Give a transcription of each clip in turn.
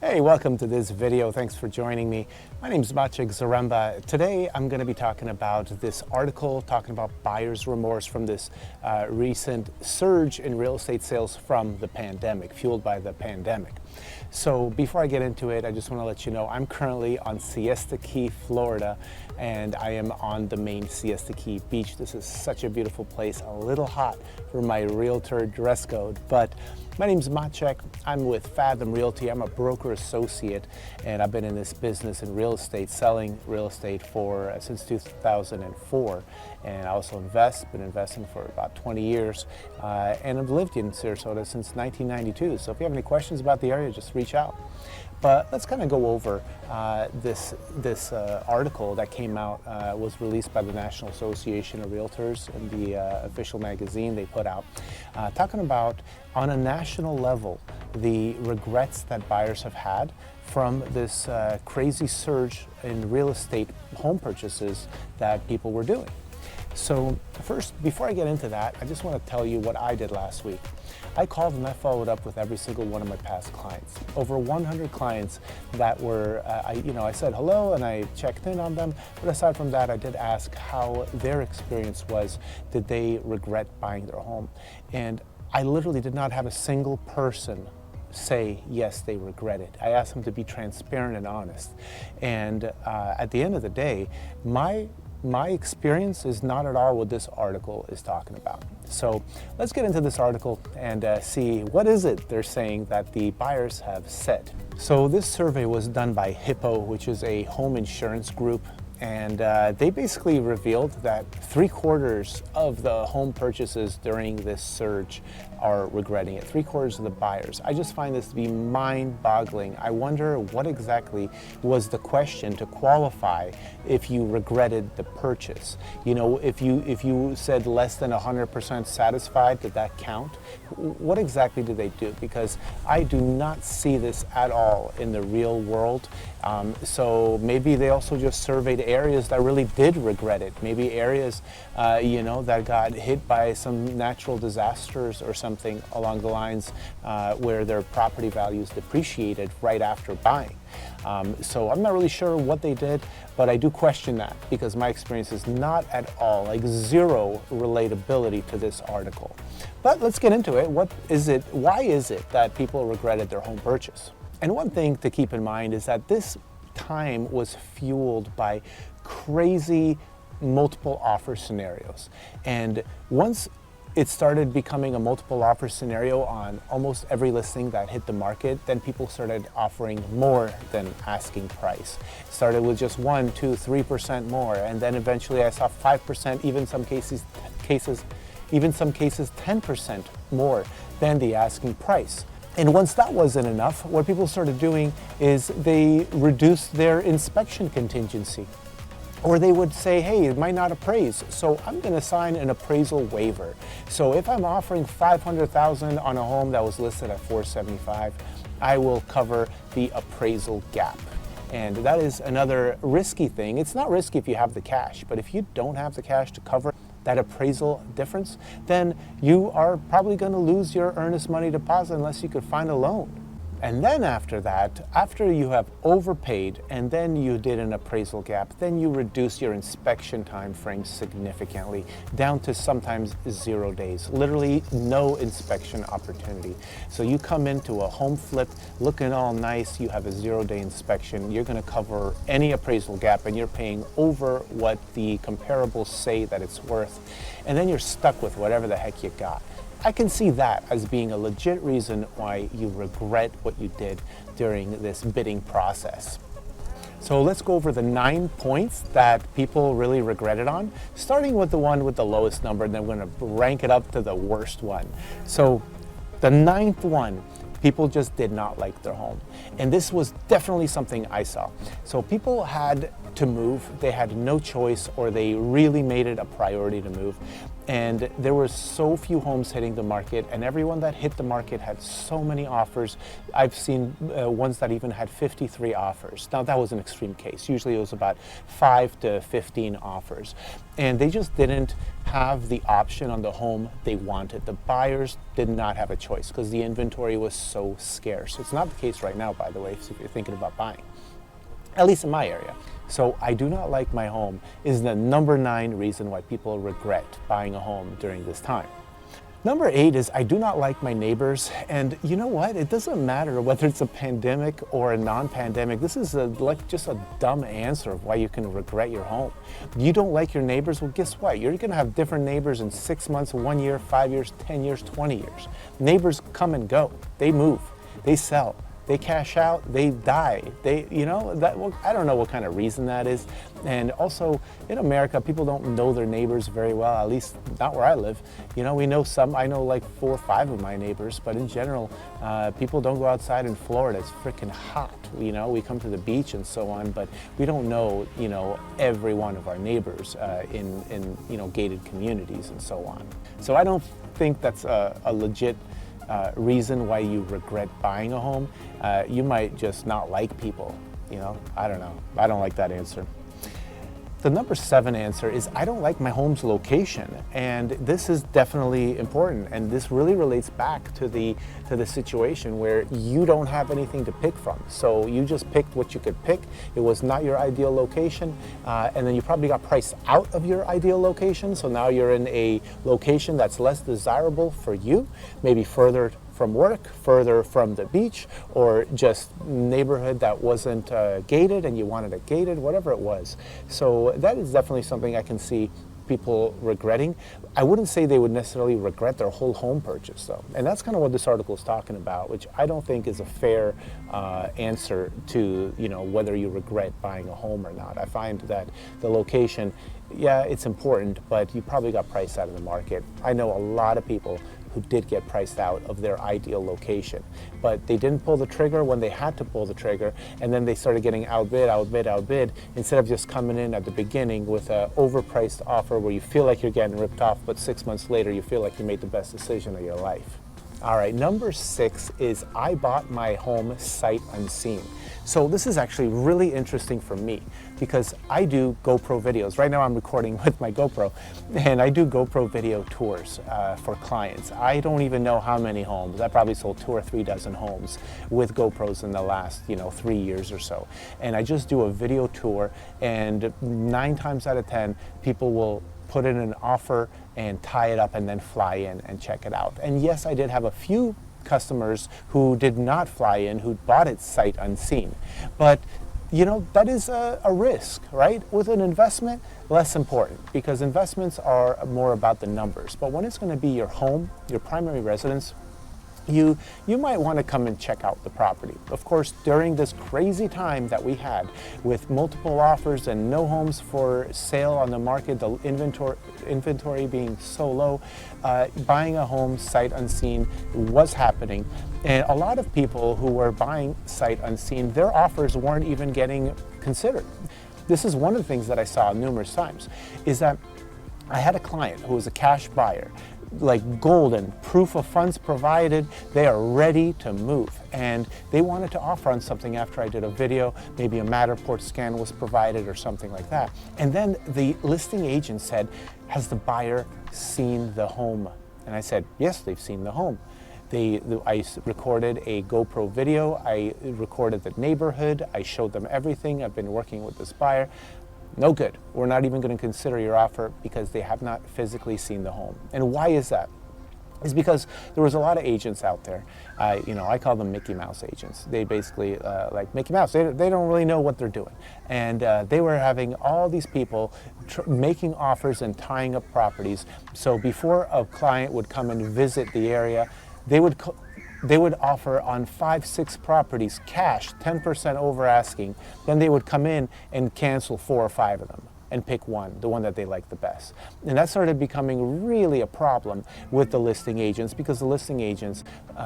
Hey, welcome to this video. Thanks for joining me. My name is Maciek Zaremba. Today I'm going to be talking about this article talking about buyer's remorse from this recent surge in real estate sales from the pandemic, fueled by the pandemic. So before I get into it, I just want to let you know I'm currently on Siesta Key, Florida, and I am on the main Siesta Key beach. This is such a beautiful place, a little hot for my realtor dress code, but my name is Maciek. I'm with Fathom Realty. I'm a broker associate, and I've been in this business in real estate, selling real estate since 2004. And I also been investing for about 20 years, and I've lived in Sarasota since 1992. So if you have any questions about the area, just reach out. But let's kind of go over this article that came out, was released by the National Association of Realtors in the official magazine they put out, talking about, on a national level, the regrets that buyers have had from this crazy surge in real estate home purchases that people were doing. So first, before I get into that, I just want to tell you what I did last week. I called and I followed up with every single one of my past clients. Over 100 clients that were, I said hello and I checked in on them. But aside from that, I did ask how their experience was. Did they regret buying their home? And I literally did not have a single person say yes, they regret it. I asked them to be transparent and honest. And at the end of the day, my experience is not at all what this article is talking about. So let's get into this article and see what is it they're saying that the buyers have said. So this survey was done by Hippo, which is a home insurance group. And they basically revealed that 3/4 of the home purchases during this surge are regretting it. 3/4 of the buyers. I just find this to be mind-boggling. I wonder what exactly was the question to qualify if you regretted the purchase. You know, if you said less than 100% satisfied, did that count? What exactly did they do? Because I do not see this at all in the real world. So maybe they also just surveyed areas that really did regret it. Maybe areas, that got hit by some natural disasters or something along the lines where their property values depreciated right after buying. So I'm not really sure what they did, but I do question that because my experience is not at all, like zero relatability to this article. But let's get into it. Why is it that people regretted their home purchase? And one thing to keep in mind is that this time was fueled by crazy multiple offer scenarios. And once it started becoming a multiple offer scenario on almost every listing that hit the market, then people started offering more than asking price. It started with just 1%, 2%, 3% more, and then eventually I saw 5%, even some cases 10% more than the asking price. And once that wasn't enough, what people started doing is they reduced their inspection contingency. Or they would say, hey, it might not appraise, so I'm going to sign an appraisal waiver. So if I'm offering $500,000 on a home that was listed at $475,000, I will cover the appraisal gap. And that is another risky thing. It's not risky if you have the cash, but if you don't have the cash to cover that appraisal difference, then you are probably going to lose your earnest money deposit unless you could find a loan. And then after that, after you have overpaid and then you did an appraisal gap, then you reduce your inspection time frame significantly down to sometimes 0 days, literally no inspection opportunity. So you come into a home flip looking all nice, you have a 0-day inspection, you're going to cover any appraisal gap and you're paying over what the comparables say that it's worth. And then you're stuck with whatever the heck you got. I can see that as being a legit reason why you regret what you did during this bidding process. So let's go over the 9 points that people really regretted on, starting with the one with the lowest number, and then we're going to rank it up to the worst one. So the 9th one, people just did not like their home. And this was definitely something I saw. So people had to move, they had no choice, or they really made it a priority to move. and there were so few homes hitting the market, and everyone that hit the market had so many offers. I've seen ones that even had 53 offers. Now that was an extreme case. Usually it was about 5 to 15 offers, and they just didn't have the option on the home they wanted. The buyers did not have a choice because the inventory was so scarce. It's not the case right now, by the way, if you're thinking about buying, at least in my area. So I do not like my home is the number 9 reason why people regret buying a home during this time. Number 8 is I do not like my neighbors, and you know what? It doesn't matter whether it's a pandemic or a non-pandemic. This is like just a dumb answer of why you can regret your home. You don't like your neighbors? Well, guess what? You're going to have different neighbors in 6 months, 1 year, 5 years, 10 years, 20 years. Neighbors come and go. They move. They sell. They cash out, they die. Well, I don't know what kind of reason that is. And also in America, people don't know their neighbors very well, at least not where I live. We know some, I know like 4 or 5 of my neighbors, but in general, people don't go outside in Florida. It's freaking hot. We come to the beach and so on, but we don't know, every one of our neighbors in gated communities and so on. So I don't think that's a legit reason why you regret buying a home. You might just not like people, I don't know. I don't like that answer. The number 7 answer is I don't like my home's location, and this is definitely important, and this really relates back to the situation where you don't have anything to pick from. So you just picked what you could pick. It was not your ideal location, and then you probably got priced out of your ideal location, so now you're in a location that's less desirable for you, maybe further from work, further from the beach, or just neighborhood that wasn't gated and you wanted it gated, whatever it was. So that is definitely something I can see people regretting. I wouldn't say they would necessarily regret their whole home purchase though. And that's kind of what this article is talking about, which I don't think is a fair answer to whether you regret buying a home or not. I find that the location, yeah, it's important, but you probably got priced out of the market. I know a lot of people who did get priced out of their ideal location, but they didn't pull the trigger when they had to pull the trigger, and then they started getting outbid, instead of just coming in at the beginning with an overpriced offer where you feel like you're getting ripped off, but 6 months later you feel like you made the best decision of your life. All right, number 6 is I bought my home sight unseen. So this is actually really interesting for me because I do GoPro videos. Right now I'm recording with my GoPro, and I do GoPro video tours for clients. I don't even know how many homes. I probably sold 2 or 3 dozen homes with GoPros in the last 3 years or so. And I just do a video tour, and 9 times out of 10 people will put in an offer and tie it up and then fly in and check it out. And yes, I did have a few customers who did not fly in, who bought it sight unseen. But that is a risk, right? With an investment, less important, because investments are more about the numbers. But when it's going to be your home, your primary residence, you might want to come and check out the property. Of course, during this crazy time that we had with multiple offers and no homes for sale on the market, the inventory being so low, buying a home sight unseen was happening. And a lot of people who were buying sight unseen, their offers weren't even getting considered. This is one of the things that I saw numerous times, is that I had a client who was a cash buyer, like golden, proof of funds provided, they are ready to move. And they wanted to offer on something after I did a video, maybe a Matterport scan was provided or something like that. And then the listing agent said, has the buyer seen the home? And I said, yes, they've seen the home. I recorded a GoPro video, I recorded the neighborhood, I showed them everything, I've been working with this buyer. No good. We're not even going to consider your offer because they have not physically seen the home. And why is that? It's because there was a lot of agents out there. I call them Mickey Mouse agents. They basically, like Mickey Mouse, they don't really know what they're doing. And they were having all these people making offers and tying up properties. So before a client would come and visit the area, they would offer on 5, 6 properties cash, 10% over asking. Then they would come in and cancel 4 or 5 of them and pick one, the one that they liked the best. And that started becoming really a problem with the listing agents, because the listing agents,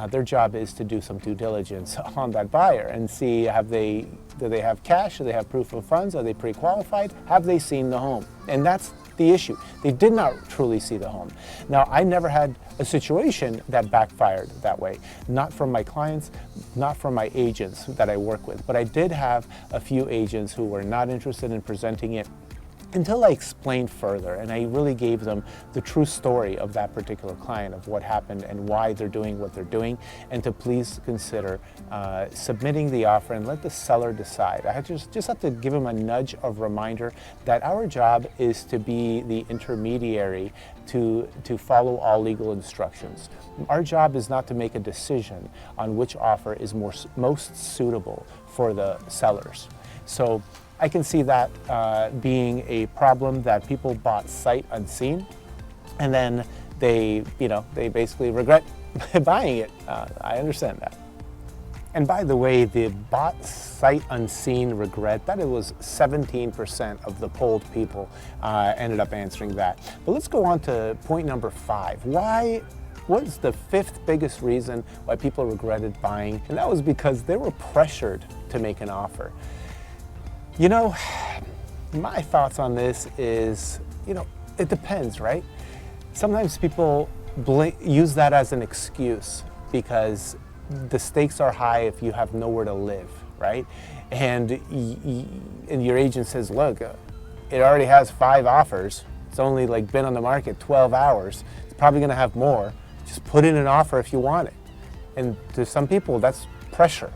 their job is to do some due diligence on that buyer and see, do they have cash, do they have proof of funds, are they pre-qualified, have they seen the home? And that's the issue. They did not truly see the home. Now, I never had a situation that backfired that way. Not from my clients, not from my agents that I work with, but I did have a few agents who were not interested in presenting it until I explained further and I really gave them the true story of that particular client, of what happened and why they're doing what they're doing, and to please consider submitting the offer and let the seller decide. I just have to give them a nudge of reminder that our job is to be the intermediary to follow all legal instructions. Our job is not to make a decision on which offer is most suitable for the sellers. So I can see that being a problem, that people bought sight unseen, and then they basically regret buying it. I understand that. And by the way, the bought sight unseen regret, that it was 17% of the polled people ended up answering that. But let's go on to point number 5. What is the 5th biggest reason why people regretted buying? And that was because they were pressured to make an offer. You know, my thoughts on this is, it depends, right? Sometimes people use that as an excuse because the stakes are high if you have nowhere to live, right? And your agent says, look, it already has 5 offers. It's only been on the market 12 hours. It's probably gonna have more. Just put in an offer if you want it. And to some people, that's pressure.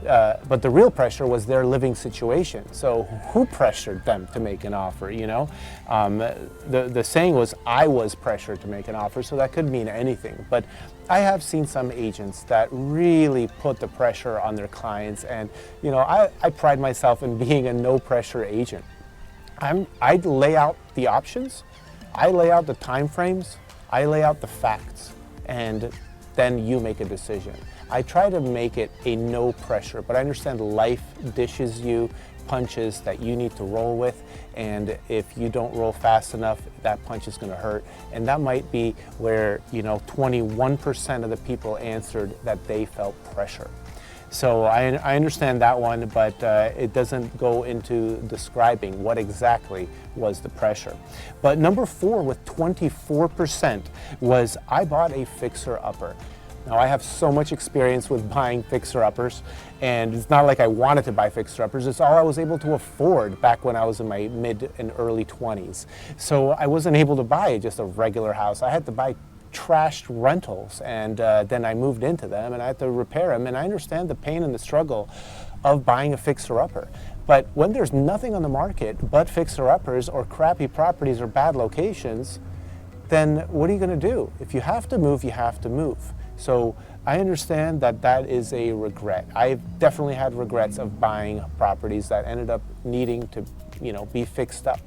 But the real pressure was their living situation. So who pressured them to make an offer, The saying was, I was pressured to make an offer, so that could mean anything. But I have seen some agents that really put the pressure on their clients, and I pride myself in being a no pressure agent. I lay out the options, I lay out the time frames, I lay out the facts, and then you make a decision. I try to make it a no pressure, but I understand life dishes you punches that you need to roll with, and if you don't roll fast enough, that punch is gonna hurt. And that might be where 21% of the people answered that they felt pressure. So I understand that one, but it doesn't go into describing what exactly was the pressure. But number 4 with 24% was, I bought a fixer-upper. Now, I have so much experience with buying fixer-uppers, and it's not like I wanted to buy fixer-uppers. It's all I was able to afford back when I was in my mid and early 20s. So I wasn't able to buy just a regular house. I had to buy trashed rentals, and then I moved into them, and I had to repair them. And I understand the pain and the struggle of buying a fixer-upper. But when there's nothing on the market but fixer-uppers or crappy properties or bad locations, then what are you going to do? If you have to move, you have to move. So I understand that that is a regret. I've definitely had regrets of buying properties that ended up needing to, be fixed up.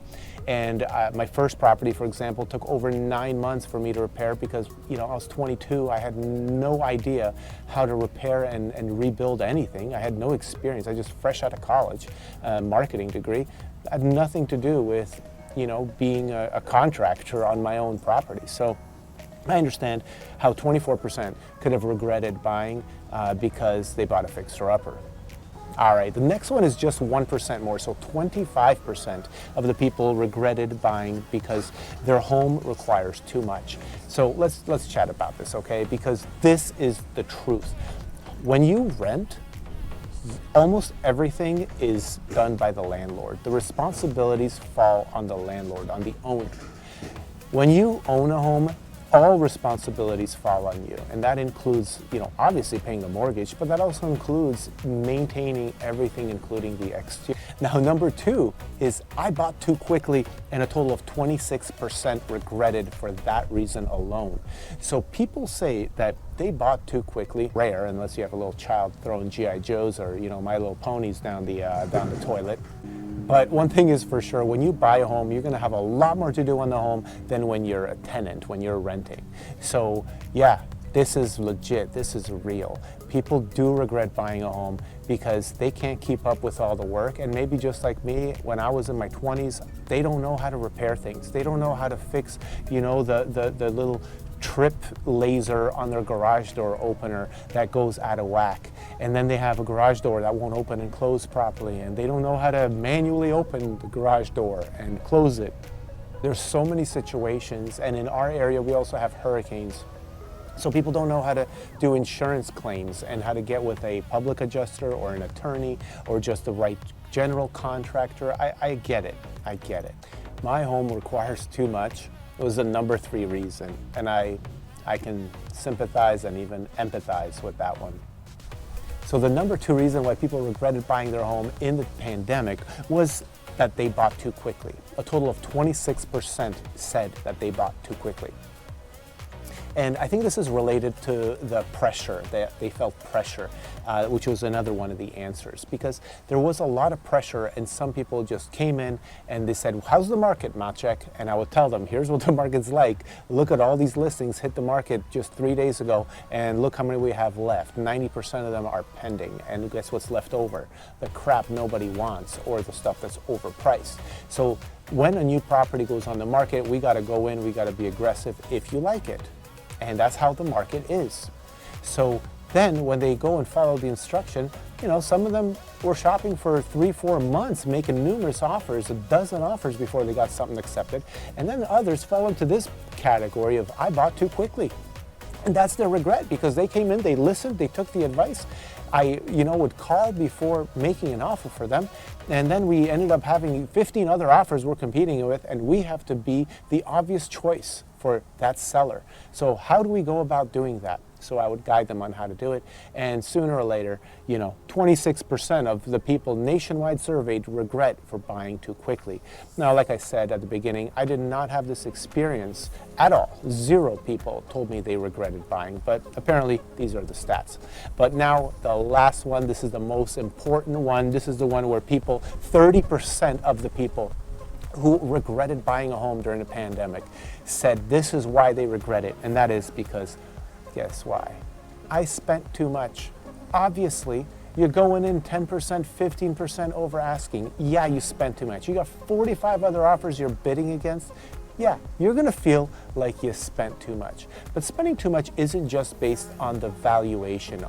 And my first property, for example, took over 9 months for me to repair because, I was 22. I had no idea how to repair and rebuild anything. I had no experience. I just fresh out of college, marketing degree. I had nothing to do with, being a contractor on my own property. So I understand how 24% could have regretted buying because they bought a fixer-upper. All right, the next one is just 1% more, so 25% of the people regretted buying because their home requires too much. So let's chat about this, okay? Because this is the truth. When you rent, almost everything is done by the landlord. The responsibilities fall on the landlord, on the owner. When you own a home, all responsibilities fall on you, and that includes, obviously paying the mortgage, but that also includes maintaining everything, including the exterior. Now, number 2 is, I bought too quickly, and a total of 26% regretted for that reason alone. So people say that they bought too quickly. Rare, unless you have a little child throwing G.I. Joes or, My Little Ponies down the toilet. But one thing is for sure, when you buy a home, you're going to have a lot more to do on the home than when you're a tenant, when you're renting. So yeah, this is legit, this is real. People do regret buying a home because they can't keep up with all the work. And maybe just like me, when I was in my 20s, they don't know how to repair things. They don't know how to fix, the little trip laser on their garage door opener that goes out of whack. And then they have a garage door that won't open and close properly, and they don't know how to manually open the garage door and close it. There's so many situations, and in our area we also have hurricanes. So people don't know how to do insurance claims and how to get with a public adjuster or an attorney or just the right general contractor. I get it, I get it. My home requires too much. It was the number 3 reason, and I can sympathize and even empathize with that one. So the number 2 reason why people regretted buying their home in the pandemic was that they bought too quickly. A total of 26% said that they bought too quickly. And I think this is related to the pressure, that they felt pressure, which was another one of the answers, because there was a lot of pressure and some people just came in and they said, how's the market, Maciek? And I would tell them, here's what the market's like. Look at all these listings hit the market just 3 days ago and look how many we have left. 90% of them are pending, and guess what's left over? The crap nobody wants, or the stuff that's overpriced. So when a new property goes on the market, we gotta go in, we gotta be aggressive if you like it. And that's how the market is. So then when they go and follow the instruction, you know, some of them were shopping for 3-4 months, making numerous offers, a dozen offers before they got something accepted. And then others fell into this category of, I bought too quickly. And that's their regret, because they came in, they listened, they took the advice. I, would call before making an offer for them. And then we ended up having 15 other offers we're competing with, and we have to be the obvious choice for that seller. So how do we go about doing that? So I would guide them on how to do it. And sooner or later, 26% of the people nationwide surveyed regret for buying too quickly. Now, like I said at the beginning, I did not have this experience at all. 0 people told me they regretted buying, but apparently these are the stats. But now the last one, this is the most important one. This is the one where 30% of the people who regretted buying a home during the pandemic said this is why they regret it, and that is because, guess why? I spent too much. Obviously, you're going in 10%, 15% over asking. Yeah, you spent too much. You got 45 other offers you're bidding against. Yeah, you're gonna feel like you spent too much. But spending too much isn't just based on the valuation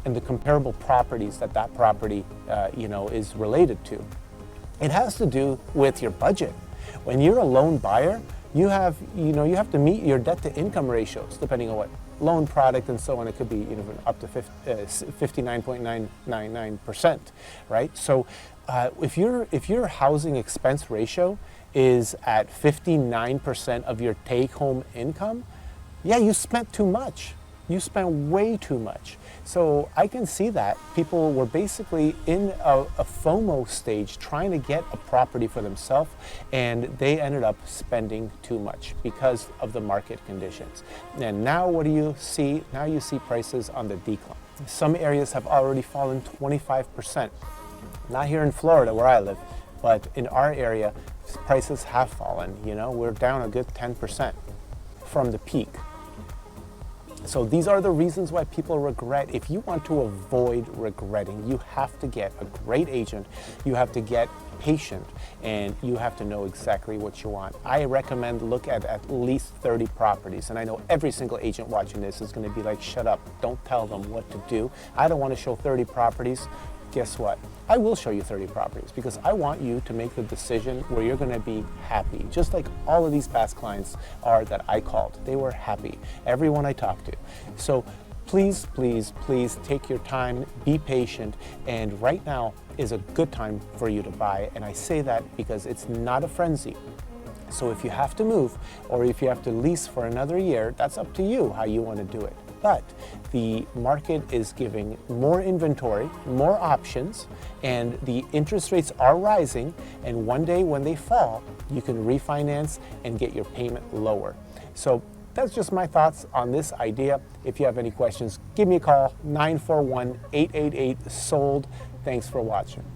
and the comparable properties that property is related to. It has to do with your budget. When you're a loan buyer, you have to meet your debt to income ratios, depending on what loan product and so on. It could be up to 59.999%, right? So if your housing expense ratio is at 59% of your take-home income, yeah, you spent too much. You spent way too much. So I can see that people were basically in a FOMO stage trying to get a property for themselves, and they ended up spending too much because of the market conditions. And now what do you see? Now you see prices on the decline. Some areas have already fallen 25%. Not here in Florida where I live, but in our area, prices have fallen. We're down a good 10% from the peak. So these are the reasons why people regret. If you want to avoid regretting, you have to get a great agent, you have to get patient, and you have to know exactly what you want. I recommend look at least 30 properties. And I know every single agent watching this is going to be like, shut up, don't tell them what to do. I don't want to show 30 properties. Guess what? I will show you 30 properties because I want you to make the decision where you're going to be happy. Just like all of these past clients are that I called. They were happy. Everyone I talked to. So please, please, please take your time, be patient, and right now is a good time for you to buy. And I say that because it's not a frenzy. So if you have to move or if you have to lease for another year, that's up to you how you want to do it. But the market is giving more inventory, more options, and the interest rates are rising. And one day when they fall, you can refinance and get your payment lower. So that's just my thoughts on this idea. If you have any questions, give me a call, 941-888-SOLD. Thanks for watching.